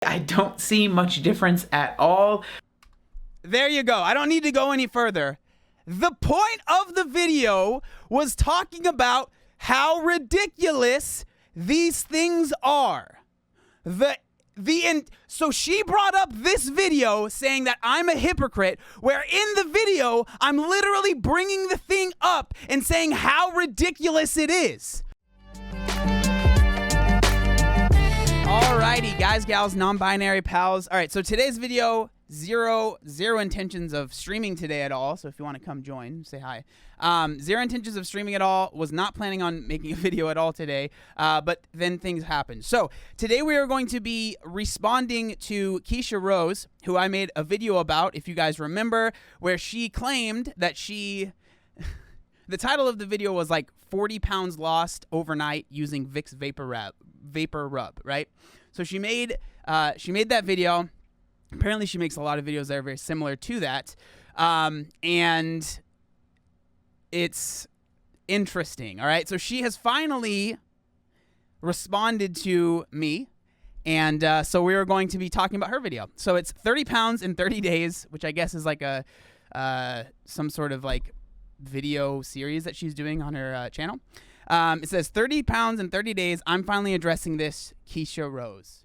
I don't see much difference at all. There you go. I don't need to go any further. The point of the video was talking about how ridiculous these things are. So she brought up this video saying that I'm a hypocrite, where in the video, I'm literally bringing the thing up and saying how ridiculous it is. Alrighty, guys, gals, non-binary pals. All right, so today's video, zero intentions of streaming today at all. So if you want to come join, say hi. Zero intentions of streaming at all. Was not planning on making a video at all today, but then things happened. So today we are going to be responding to Keisha Rose, who I made a video about, if you guys remember, where she claimed that she... The title of the video was like 40 pounds lost overnight using Vicks Vapor Rub, right? So she made that video. Apparently she makes a lot of videos that are very similar to that. And it's interesting, all right? So she has finally responded to me. And so we are going to be talking about her video. So it's 30 pounds in 30 days, which I guess is like a some sort of like video series that she's doing on her channel. It says 30 pounds in 30 days. I'm finally addressing this, Keisha Rose.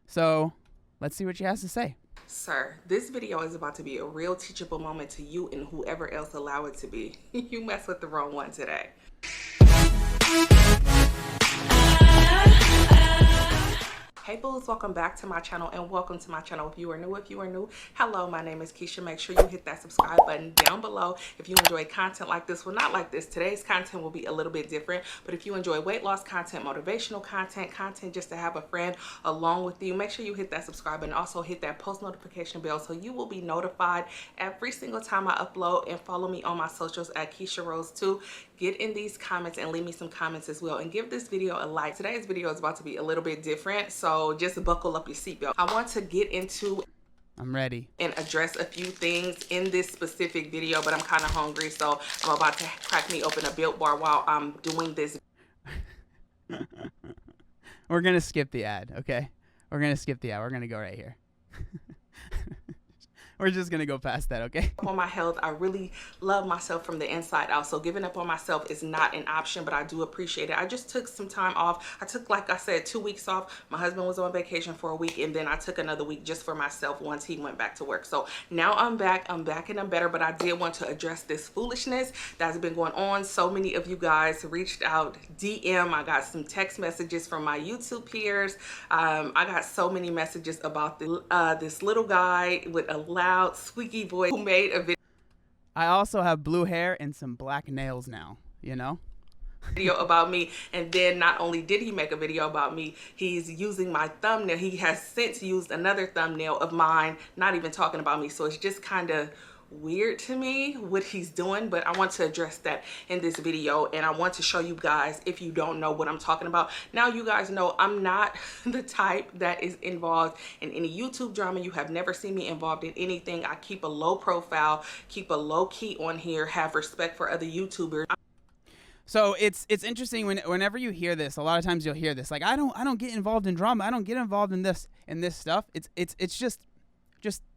So let's see what she has to say. Sir, this video is about to be a real teachable moment to you and whoever else allow it to be. You messed with the wrong one today. Hey booze, welcome back to my channel and welcome to my channel. If you are new, hello, my name is Keisha. Make sure you hit that subscribe button down below if you enjoy content like this. Well, not like this. Today's content will be a little bit different, but if you enjoy weight loss content, motivational content just to have a friend along with you, make sure you hit that subscribe and also hit that post notification bell so you will be notified every single time I upload, and follow me on my socials at Keisha Rose 2. Get in these comments and leave me some comments as well, and give this video a like. Today's video is about to be a little bit different, so just buckle up your seatbelt. I want to get into I'm ready and address a few things in this specific video, but I'm kind of hungry, so I'm about to crack me open a Built Bar while I'm doing this. We're gonna skip the ad, okay? We're gonna skip the ad. We're gonna go right here. We're just gonna go past that, okay? On my health, I really love myself from the inside out, so giving up on myself is not an option, but I do appreciate it. I just took some time off. I took, like I said, 2 weeks off. My husband was on vacation for a week, and then I took another week just for myself once he went back to work. So now I'm back and I'm better, but I did want to address this foolishness that's been going on. So many of you guys reached out, DM. I got some text messages from my YouTube peers. I got so many messages about this little guy with a loud squeaky voice who made a I also have blue hair and some black nails now, you know? video about me, and then not only did he make a video about me, he's using my thumbnail. He has since used another thumbnail of mine, not even talking about me. So it's just kind of weird to me what he's doing, but I want to address that in this video, and I want to show you guys, if you don't know what I'm talking about. Now you guys know I'm not the type that is involved in any YouTube drama. You have never seen me involved in anything. I keep a low profile, keep a low key on here, have respect for other YouTubers. So it's interesting whenever you hear this. A lot of times you'll hear this, like, I don't get involved in drama. I don't get involved in this stuff. It's just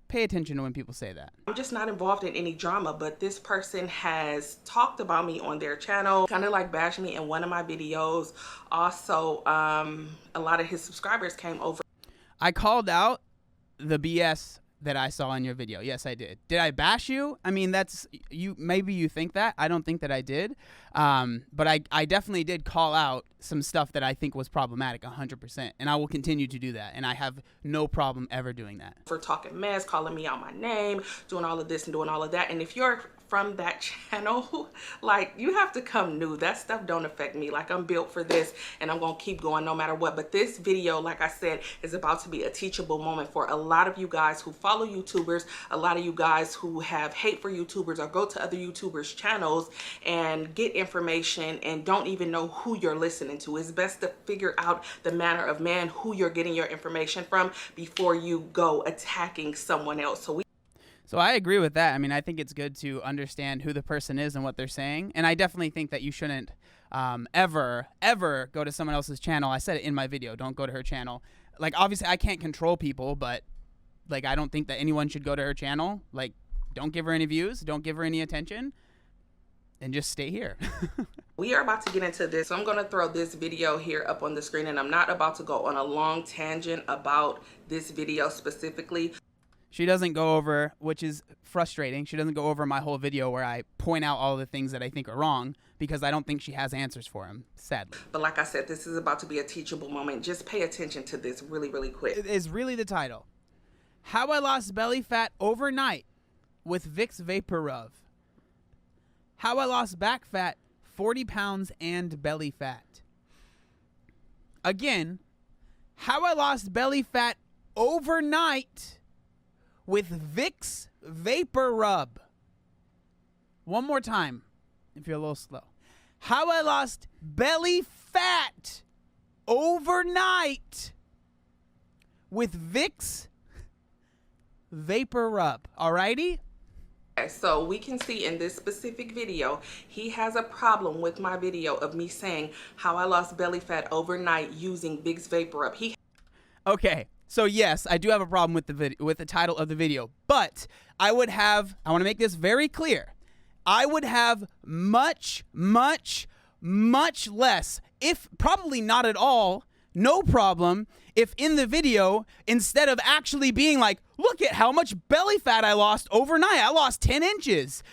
pay attention to when people say that. I'm just not involved in any drama, but this person has talked about me on their channel, kind of like bashed me in one of my videos. Also, a lot of his subscribers came over. I called out the BS that I saw in your video. Yes, I did. Did I bash you? I mean, that's you. Maybe you think that. I don't think that I did. But I definitely did call out some stuff that I think was problematic 100%. And I will continue to do that. And I have no problem ever doing that. For talking mess, calling me out my name, doing all of this and doing all of that. And if you're from that channel, like, you have to come new. That stuff don't affect me. Like, I'm built for this and I'm gonna keep going no matter what. But this video, like I said, is about to be a teachable moment for a lot of you guys who follow YouTubers, a lot of you guys who have hate for YouTubers or go to other YouTubers channels and get information and don't even know who you're listening to. It's best to figure out the manner of man, who you're getting your information from, before you go attacking someone else. So I agree with that. I mean, I think it's good to understand who the person is and what they're saying. And I definitely think that you shouldn't ever go to someone else's channel. I said it in my video. Don't go to her channel. Like, obviously, I can't control people, but like, I don't think that anyone should go to her channel. Like, don't give her any views. Don't give her any attention. And just stay here. We are about to get into this. So I'm going to throw this video here up on the screen, and I'm not about to go on a long tangent about this video specifically. She doesn't go over, which is frustrating. She doesn't go over my whole video where I point out all the things that I think are wrong because I don't think she has answers for them, sadly. But like I said, this is about to be a teachable moment. Just pay attention to this really, really quick. It is really the title. How I Lost Belly Fat Overnight with Vicks Vapor Rub. How I Lost Back Fat, 40 pounds and belly fat. Again, how I lost belly fat overnight with Vicks Vapor Rub. One more time, if you're a little slow. How I lost belly fat overnight with Vicks Vapor Rub. Alrighty? So we can see in this specific video, he has a problem with my video of me saying how I lost belly fat overnight using Vicks Vapor Rub. Okay, so yes, I do have a problem with the title of the video, but I want to make this very clear. I would have much less, if probably not at all, no problem, if in the video, instead of actually being like, look at how much belly fat I lost overnight, I lost 10 inches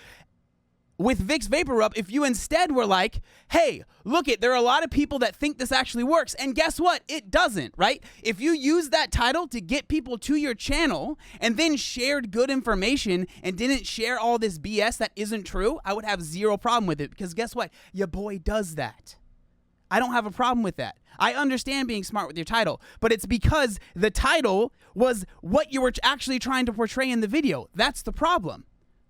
with Vicks Vapor Rub, if you instead were like, hey, look there are a lot of people that think this actually works, and guess what? It doesn't, right? If you use that title to get people to your channel and then shared good information and didn't share all this BS that isn't true, I would have zero problem with it, because guess what? Your boy does that. I don't have a problem with that. I understand being smart with your title, but it's because the title was what you were actually trying to portray in the video. That's the problem,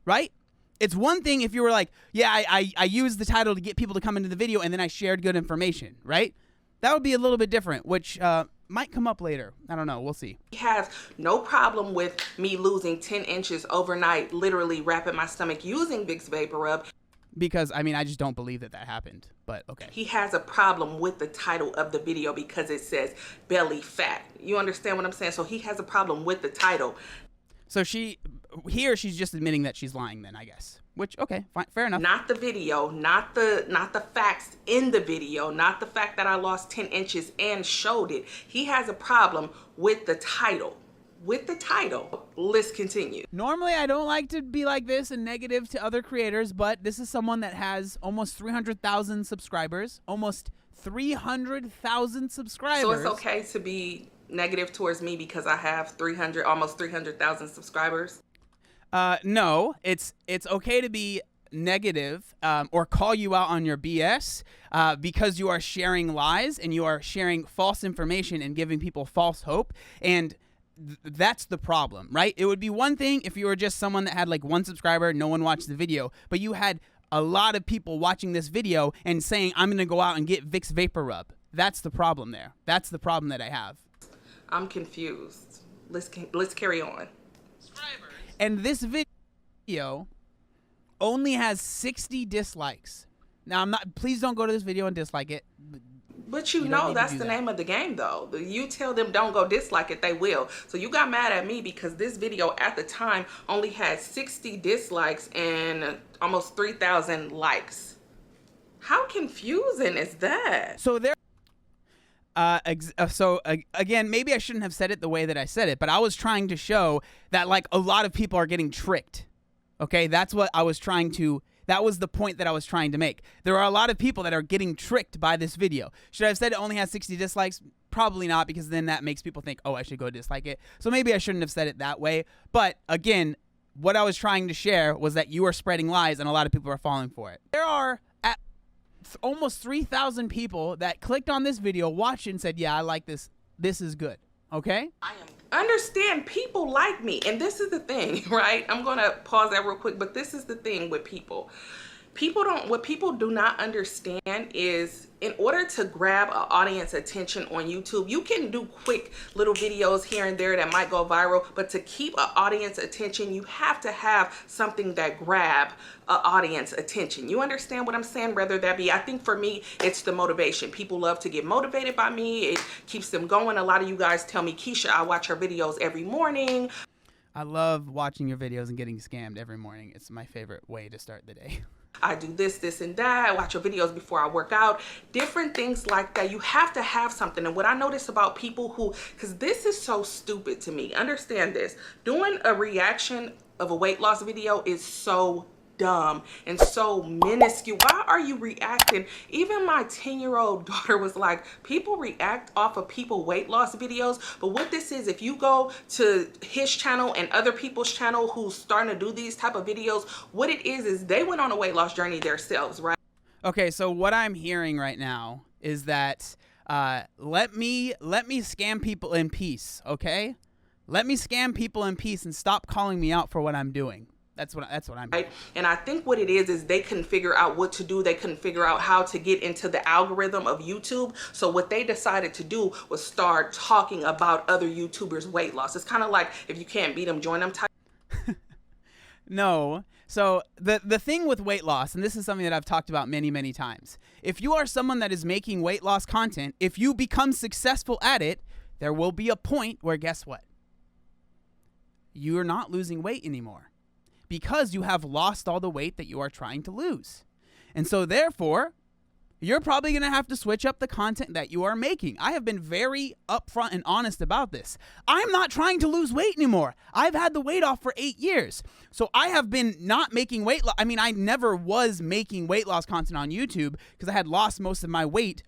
right? It's one thing if you were like, yeah, I used the title to get people to come into the video and then I shared good information, right? That would be a little bit different, which might come up later. I don't know. We'll see. He has no problem with me losing 10 inches overnight, literally wrapping my stomach using Vicks Vapor Rub. Because, I mean, I just don't believe that happened, but okay. He has a problem with the title of the video because it says belly fat. You understand what I'm saying? So he has a problem with the title. So she's just admitting that she's lying then, I guess. Which, okay, fine, fair enough. Not the video, not the facts in the video, not the fact that I lost 10 inches and showed it. He has a problem with the title. Let's continue. Normally, I don't like to be like this and negative to other creators, but this is someone that has almost 300,000 subscribers. Almost 300,000 subscribers. So it's okay to be negative towards me because I have almost 300,000 subscribers? No, it's okay to be negative or call you out on your BS because you are sharing lies and you are sharing false information and giving people false hope, and that's the problem, right? It would be one thing if you were just someone that had like one subscriber, no one watched the video, but you had a lot of people watching this video and saying, I'm going to go out and get Vicks Vapor Rub. That's the problem there. That's the problem that I have. I'm confused. Let's carry on. And this video only has 60 dislikes. Now, please don't go to this video and dislike it. But you know that's the name of the game, though. You tell them don't go dislike it, they will. So you got mad at me because this video at the time only had 60 dislikes and almost 3,000 likes. How confusing is that? So there. Again, maybe I shouldn't have said it the way that I said it, but I was trying to show that like a lot of people are getting tricked. Okay, that's what I was trying to. That was the point that I was trying to make. There are a lot of people that are getting tricked by this video. Should I have said it only has 60 dislikes? Probably not, because then that makes people think, oh, I should go dislike it. So maybe I shouldn't have said it that way. But again, what I was trying to share was that you are spreading lies and a lot of people are falling for it. There are almost 3,000 people that clicked on this video, watched it, and said, yeah, I like this. This is good. Okay? Understand, people like me. And this is the thing, right? I'm going to pause that real quick, but this is the thing with people. What people do not understand is, in order to grab an audience attention on YouTube, you can do quick little videos here and there that might go viral, but to keep an audience attention, you have to have something that grab an audience attention. You understand what I'm saying? Whether that be, I think for me, it's the motivation. People love to get motivated by me. It keeps them going. A lot of you guys tell me, Keisha, I watch her videos every morning. I love watching your videos and getting scammed every morning. It's my favorite way to start the day. I do this, this, and that. I watch your videos before I work out. Different things like that. You have to have something. And what I notice about people who, because this is so stupid to me. Understand this. Doing a reaction of a weight loss video is so dumb and so minuscule. Why are you reacting? Even my 10-year-old daughter was like, people react off of people weight loss videos. But what this is, if you go to his channel and other people's channel who's starting to do these type of videos, what it is they went on a weight loss journey themselves, right? Okay, so what I'm hearing right now is that let me scam people in peace, okay? Let me scam people in peace and stop calling me out for what I'm doing. That's what I'm right. And I think what it is they couldn't figure out what to do. They couldn't figure out how to get into the algorithm of YouTube. So what they decided to do was start talking about other YouTubers' weight loss. It's kind of like, if you can't beat them, join them type. No. So the thing with weight loss, and this is something that I've talked about many, many times. If you are someone that is making weight loss content, if you become successful at it, there will be a point where, guess what? You're not losing weight anymore, because you have lost all the weight that you are trying to lose. And so therefore, you're probably going to have to switch up the content that you are making. I have been very upfront and honest about this. I'm not trying to lose weight anymore. I've had the weight off for 8 years. So I have been not making weight loss. I mean, I never was making weight loss content on YouTube because I had lost most of my weight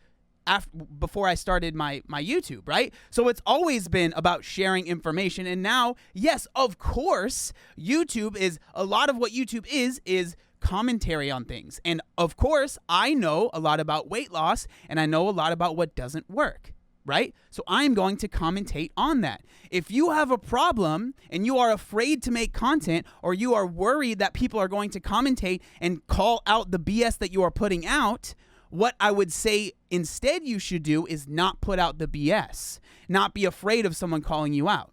before I started my YouTube, right? So it's always been about sharing information. And now, yes, of course, YouTube is, a lot of what YouTube is commentary on things. And of course, I know a lot about weight loss and I know a lot about what doesn't work, right? So I'm going to commentate on that. If you have a problem and you are afraid to make content, or you are worried that people are going to commentate and call out the BS that you are putting out, what I would say instead you should do is not put out the BS. Not be afraid of someone calling you out.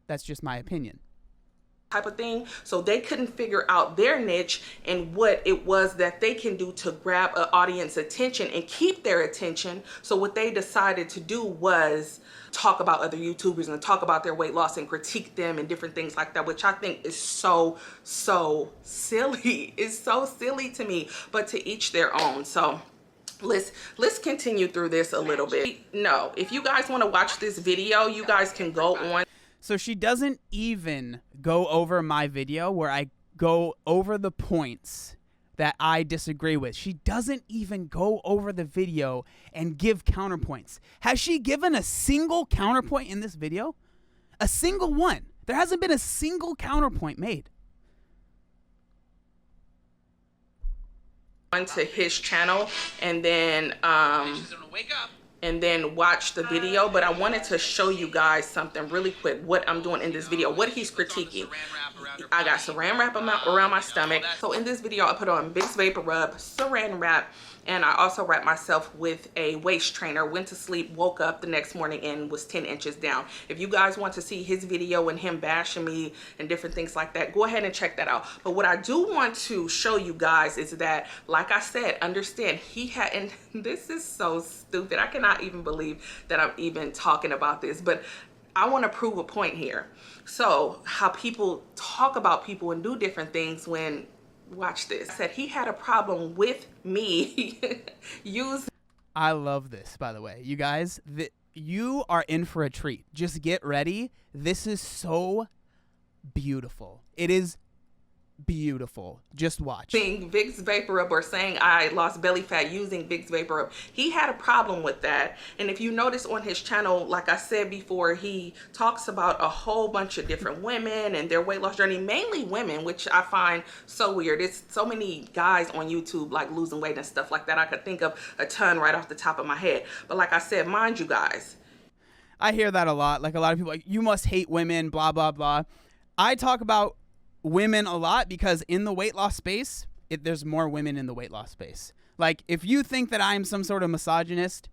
That's just my opinion. Type of thing. So they couldn't figure out their niche and what it was that they can do to grab an audience attention and keep their attention. So what they decided to do was talk about other YouTubers and talk about their weight loss and critique them and different things like that, which I think is so silly. It's so silly to me, but to each their own. So let's continue through this a little bit. No, if you guys want to watch this video, you guys can go on. So she doesn't even go over my video where I go over the points that I disagree with. She doesn't even go over the video and give counterpoints. Has she given a single counterpoint in this video? A single one. There hasn't been a single counterpoint made. Onto his channel and then watch the video, but I wanted to show you guys something really quick, what I'm doing in this video, what he's critiquing. I got saran wrap around my stomach. So in this video, I put on Vicks Vapor Rub, saran wrap, and I also wrapped myself with a waist trainer, went to sleep, woke up the next morning and was 10 inches down. If you guys want to see his video and him bashing me and different things like that, go ahead and check that out. But what I do want to show you guys is that, like I said, understand he had, and this is so stupid. I cannot even believe that I'm even talking about this, but I want to prove a point here. So how people talk about people and do different things when, watch this. I said he had a problem with me using. I love this, by the way. You guys, you are in for a treat. Just get ready. This is so beautiful. It is beautiful. Just watch. Vicks Vapor Rub, or saying I lost belly fat using Vicks Vapor Rub. He had a problem with that. And if you notice on his channel, like I said before, he talks about a whole bunch of different women and their weight loss journey, mainly women, which I find so weird. It's so many guys on YouTube like losing weight and stuff like that. I could think of a ton right off the top of my head. But like I said, mind you guys, I hear that a lot. Like a lot of people, like, you must hate women, blah, blah, blah. I talk about women a lot because in the weight loss space, there's more women in the weight loss space. Like, if you think that I'm some sort of misogynist,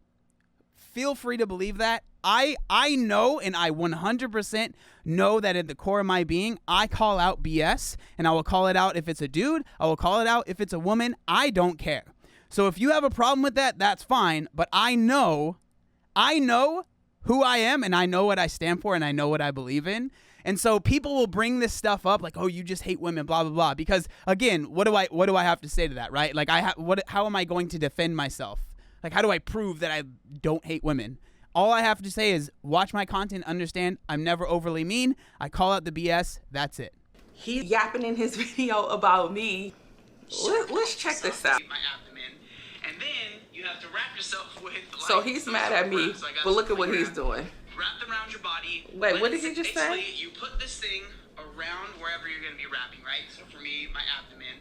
feel free to believe that. I know, and I 100% know that at the core of my being, I call out BS, and I will call it out if it's a dude. I will call it out if it's a woman. I don't care. So if you have a problem with that, that's fine. But I know who I am, and I know what I stand for, and I know what I believe in. And so people will bring this stuff up like, oh, you just hate women, blah, blah, blah. Because again, what do I have to say to that, right? Like, how am I going to defend myself? Like, how do I prove that I don't hate women? All I have to say is watch my content, understand I'm never overly mean. I call out the BS. That's it. He's yapping in his video about me. Let's check this out. My abdomen, and then you have to wrap yourself with. Like, so he's mad at me, but look at what he's doing. Wrap them around your body. Wait, what did he just say? You put this thing around wherever you're going to be wrapping, right? So for me, my abdomen.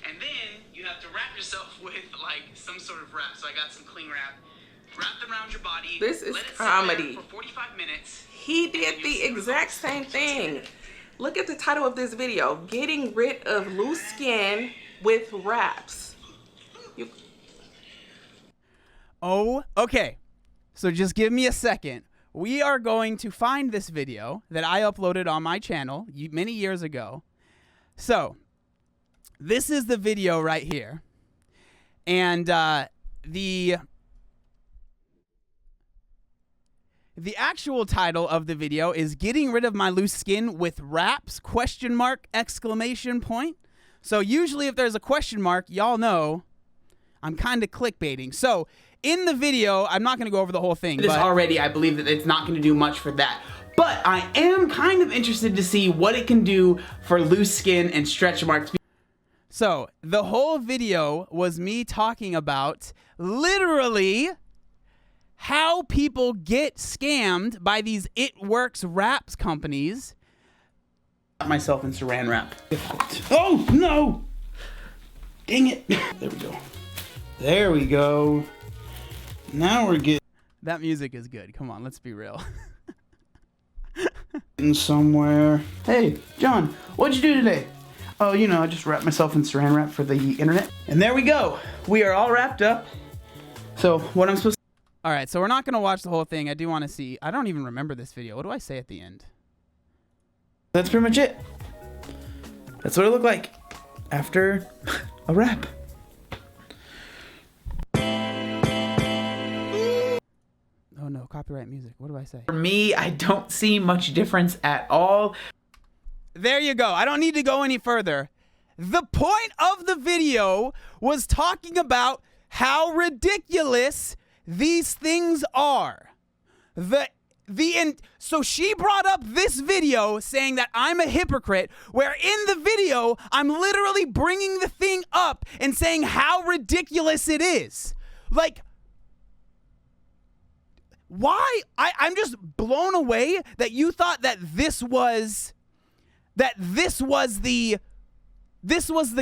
And then you have to wrap yourself with like some sort of wrap. So I got some cling wrap. Wrap them around your body. This is let it comedy. Sit there for 45 minutes. He did the exact same thing. Look at the title of this video. Getting rid of loose skin with wraps. Oh, okay. So just give me a second. We are going to find this video that I uploaded on my channel many years ago. So this is the video right here. And the actual title of the video is Getting Rid of My Loose Skin with Wraps, ? So usually if there's a question mark, y'all know I'm kind of clickbaiting. So in the video, I'm not going to go over the whole thing. This already, I believe that it's not going to do much for that. But I am kind of interested to see what it can do for loose skin and stretch marks. So the whole video was me talking about literally how people get scammed by these It Works wraps companies. Myself in saran wrap. Oh, no! Dang it. There we go. There we go. Now we're getting That music is good. Come on, let's be real. somewhere. Hey, John, what'd you do today? Oh, you know, I just wrapped myself in saran wrap for the internet. And there we go. We are all wrapped up. So what I'm supposed to... All right, so we're not going to watch the whole thing. I do want to see. I don't even remember this video. What do I say at the end? That's pretty much it. That's what it looked like after a wrap. Oh no, copyright music. What do I say? For me, I don't see much difference at all. There you go. I don't need to go any further. The point of the video was talking about how ridiculous these things are. So she brought up this video saying that I'm a hypocrite, where in the video, I'm literally bringing the thing up and saying how ridiculous it is. Like, why? I'm just blown away that you thought that this was the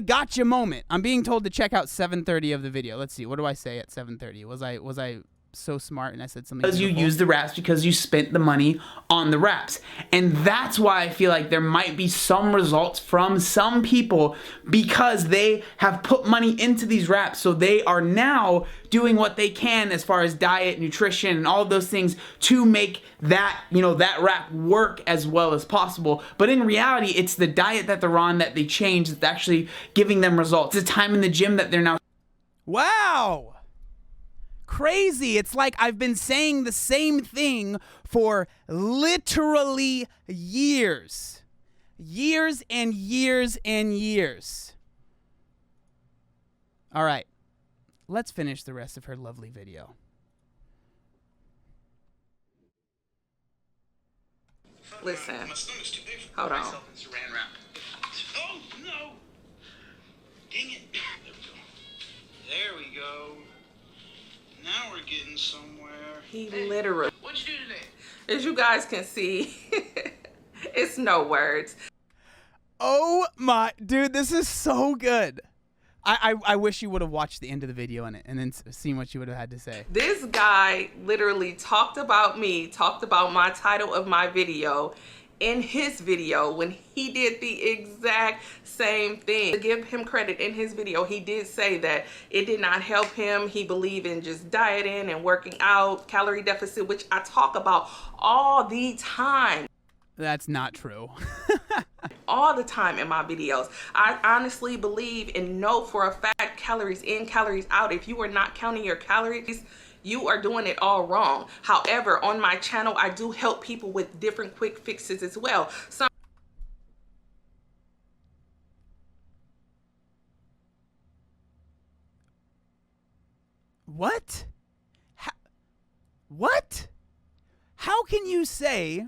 gotcha moment. I'm being told to check out 7:30 of the video. Let's see. What do I say at 7:30? Was I so smart and I said something because beautiful? You use the wraps because you spent the money on the wraps. And that's why I feel like there might be some results from some people because they have put money into these wraps. So they are now doing what they can as far as diet, nutrition, and all of those things to make that, that wrap work as well as possible. But in reality, it's the diet that they're on that they change that's actually giving them results. It's the time in the gym that they're now... Wow. Crazy. It's like I've been saying the same thing for literally years. Years and years and years. All right. Let's finish the rest of her lovely video. Listen. Hold on. Oh, no. Dang it. There we go. Now we're getting somewhere. He literally... What'd you do today? As you guys can see, it's no words. Oh my... Dude, this is so good. I wish you would have watched the end of the video and then seen what you would have had to say. This guy literally talked about me, talked about my title of my video, in his video when he did the exact same thing. To give him credit, in his video he did say that it did not help him. He believed in just dieting and working out, calorie deficit, which I talk about all the time. That's not true. All the time in my videos. I honestly believe and know for a fact, calories in, calories out. If you are not counting your calories, you are doing it all wrong. However, on my channel, I do help people with different quick fixes as well. What? What? How can you say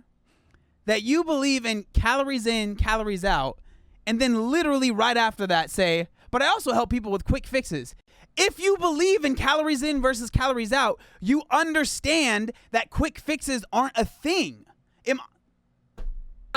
that you believe in calories in, calories out, and then literally right after that say, but I also help people with quick fixes? If you believe in calories in versus calories out, you understand that quick fixes aren't a thing.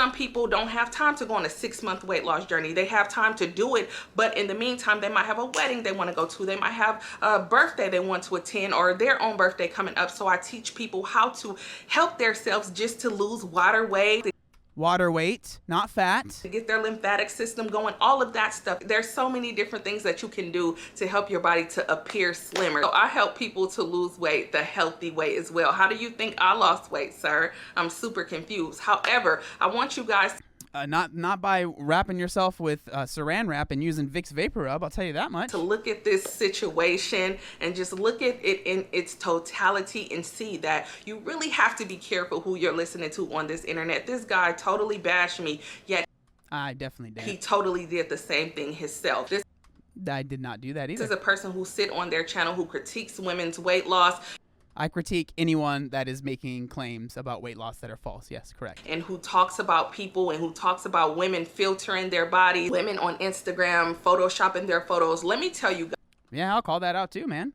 Some people don't have time to go on a 6-month weight loss journey. They have time to do it, but in the meantime, they might have a wedding they want to go to. They might have a birthday they want to attend, or their own birthday coming up. So I teach people how to help themselves just to lose water weight. Water weight, not fat. To get their lymphatic system going, all of that stuff. There's so many different things that you can do to help your body to appear slimmer. So I help people to lose weight the healthy way as well. How do you think I lost weight, sir? I'm super confused. However, I want you guys not by wrapping yourself with saran wrap and using Vicks Vapor Rub, I'll tell you that much. to look at this situation and just look at it in its totality and see that you really have to be careful who you're listening to on this internet. This guy totally bashed me, yet I definitely did. he totally did the same thing himself. I did not do that either. This is a person who sit on their channel who critiques women's weight loss. I critique anyone that is making claims about weight loss that are false. Yes, correct. And who talks about people and who talks about women filtering their bodies, women on Instagram photoshopping their photos. Let me tell you Yeah, I'll call that out too, man.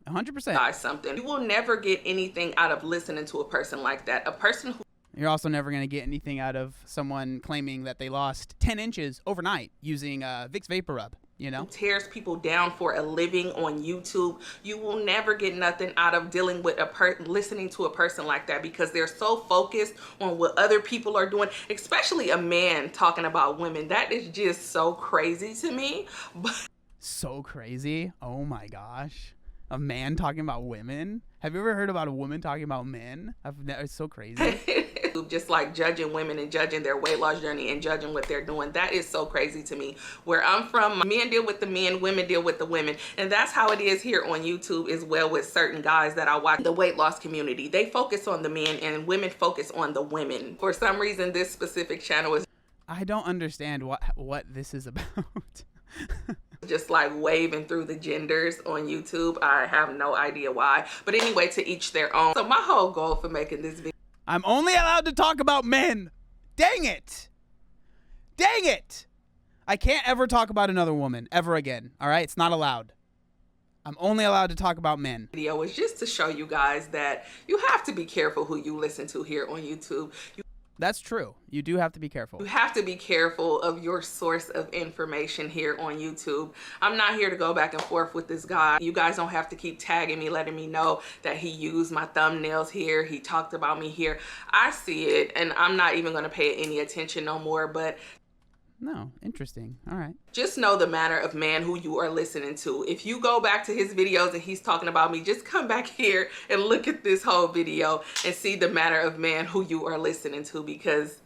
100%. guys something. You will never get anything out of listening to a person like that. A person who You're also never going to get anything out of someone claiming that they lost 10 inches overnight using Vicks Vapor Rub, you know? tears people down for a living on YouTube. You will never get nothing out of dealing with listening to a person like that, because they're so focused on what other people are doing, especially a man talking about women. That is just so crazy to me. But So crazy. Oh my gosh. A man talking about women? Have you ever heard about a woman talking about men? It's so crazy. just like judging women and judging their weight loss journey and judging what they're doing. That is so crazy to me. Where I'm from, men deal with the men, women deal with the women. And that's how it is here on YouTube as well with certain guys that I watch. The weight loss community, they focus on the men and women focus on the women. For some reason, this specific channel is I don't understand what this is about. just like waving through the genders on YouTube. I have no idea why. But anyway, to each their own. So my whole goal for making this video, I'm only allowed to talk about men. Dang it. Dang it. I can't ever talk about another woman ever again. All right? It's not allowed. I'm only allowed to talk about men. video is just to show you guys that you have to be careful who you listen to here on YouTube. That's true. You do have to be careful. You have to be careful of your source of information here on YouTube. I'm not here to go back and forth with this guy. You guys don't have to keep tagging me, letting me know that he used my thumbnails here. He talked about me here. I see it, and I'm not even going to pay any attention no more. But No, interesting. All right. just know the manner of man who you are listening to. If you go back to his videos and he's talking about me, just come back here and look at this whole video and see the manner of man who you are listening to, because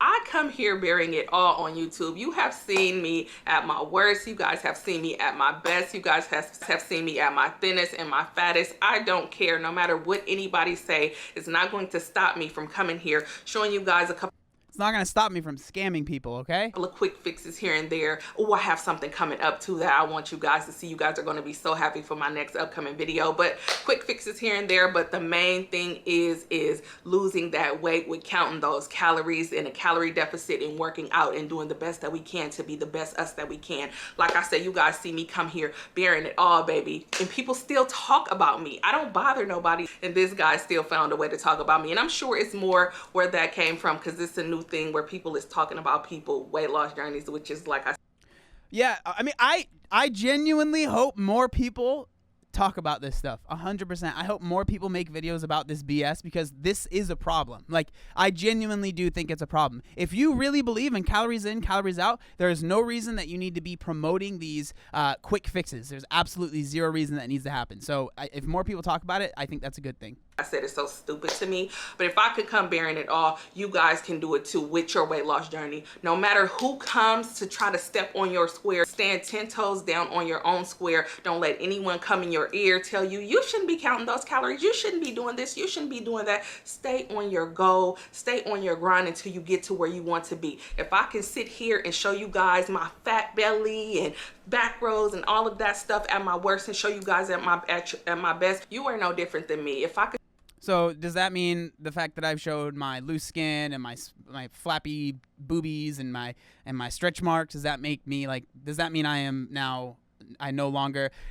I come here bearing it all on YouTube. You have seen me at my worst. You guys have seen me at my best. You guys have seen me at my thinnest and my fattest. I don't care. No matter what anybody say, it's not going to stop me from coming here, showing you guys a couple It's not going to stop me from scamming people, okay? of quick fixes here and there. Oh, I have something coming up too that I want you guys to see. You guys are going to be so happy for my next upcoming video. But quick fixes here and there. But the main thing is losing that weight with counting those calories in a calorie deficit and working out and doing the best that we can to be the best us that we can. Like I said, you guys see me come here bearing it all, baby. And people still talk about me. I don't bother nobody. And this guy still found a way to talk about me. And I'm sure it's more where that came from, because it's a new thing where people is talking about people weight loss journeys, which is like Yeah, I mean, I genuinely hope more people talk about this stuff 100%. I hope more people make videos about this BS, because this is a problem. Like, I genuinely do think it's a problem. If you really believe in calories in, calories out, there is no reason that you need to be promoting these quick fixes. There's absolutely zero reason that needs to happen. So if more people talk about it, I think that's a good thing. I said it's so stupid to me, but if I could come bearing it all, you guys can do it too with your weight loss journey. No matter who comes to try to step on your square, stand 10 toes down on your own square. Don't let anyone come in your ear tell you you shouldn't be counting those calories, you shouldn't be doing this, you shouldn't be doing that. Stay on your goal, stay on your grind until you get to where you want to be. If I can sit here and show you guys my fat belly and back rows and all of that stuff at my worst, and show you guys at my best, you are no different than me. If I could. So does that mean the fact that I've showed my loose skin and my flappy boobies and my stretch marks, does that make me like, does that mean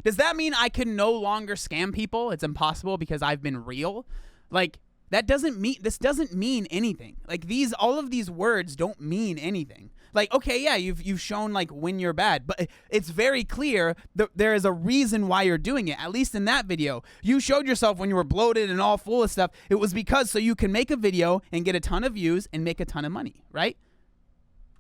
does that mean I can no longer scam people? It's impossible because I've been real? Like, this doesn't mean anything. Like, all of these words don't mean anything. Like, okay, yeah, you've shown like when you're bad, but it's very clear that there is a reason why you're doing it. At least in that video, you showed yourself when you were bloated and all full of stuff. It was because so you can make a video and get a ton of views and make a ton of money, right?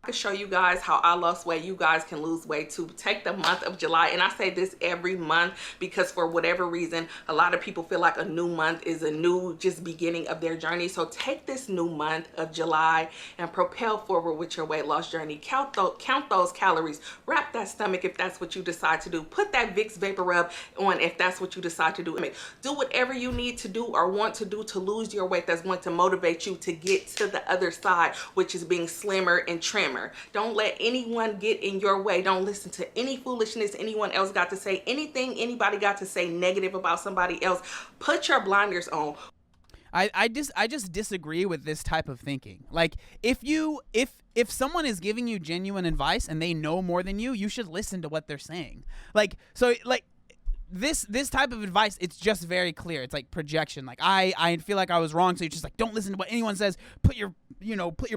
I can show you guys how I lost weight. You guys can lose weight too. Take the month of July, and I say this every month because for whatever reason, a lot of people feel like a new month is a new just beginning of their journey. So take this new month of July and propel forward with your weight loss journey. Count those calories. Wrap that stomach if that's what you decide to do. Put that Vicks Vapor Rub on if that's what you decide to do. Do whatever you need to do or want to do to lose your weight that's going to motivate you to get to the other side, which is being slimmer and trimmer. Don't let anyone get in your way. Don't listen to any foolishness anyone else got to say, anything anybody got to say negative about somebody else. Put your blinders on. I just disagree with this type of thinking. Like, if someone is giving you genuine advice and they know more than you, you should listen to what they're saying. Like, so like this type of advice, it's just very clear. It's like projection. Like, I feel like I was wrong, so you're just like, don't listen to what anyone says. Put your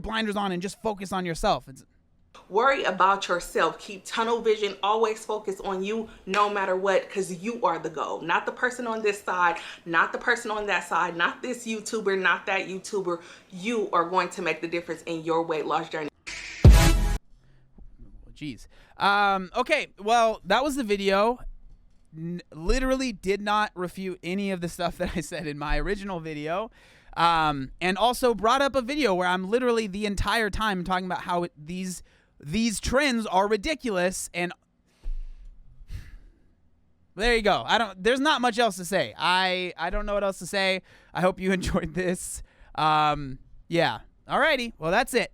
blinders on and just focus on yourself. Worry about yourself. Keep tunnel vision. Always focus on you no matter what, because you are the goal. Not the person on this side, not the person on that side, not this YouTuber, not that YouTuber. You are going to make the difference in your weight loss journey. Jeez. Okay, well, that was the video. Literally did not refute any of the stuff that I said in my original video. And also brought up a video where I'm literally the entire time talking about how these trends are ridiculous, and there you go. There's not much else to say. I don't know what else to say. I hope you enjoyed this. Yeah. Alrighty. Well, that's it.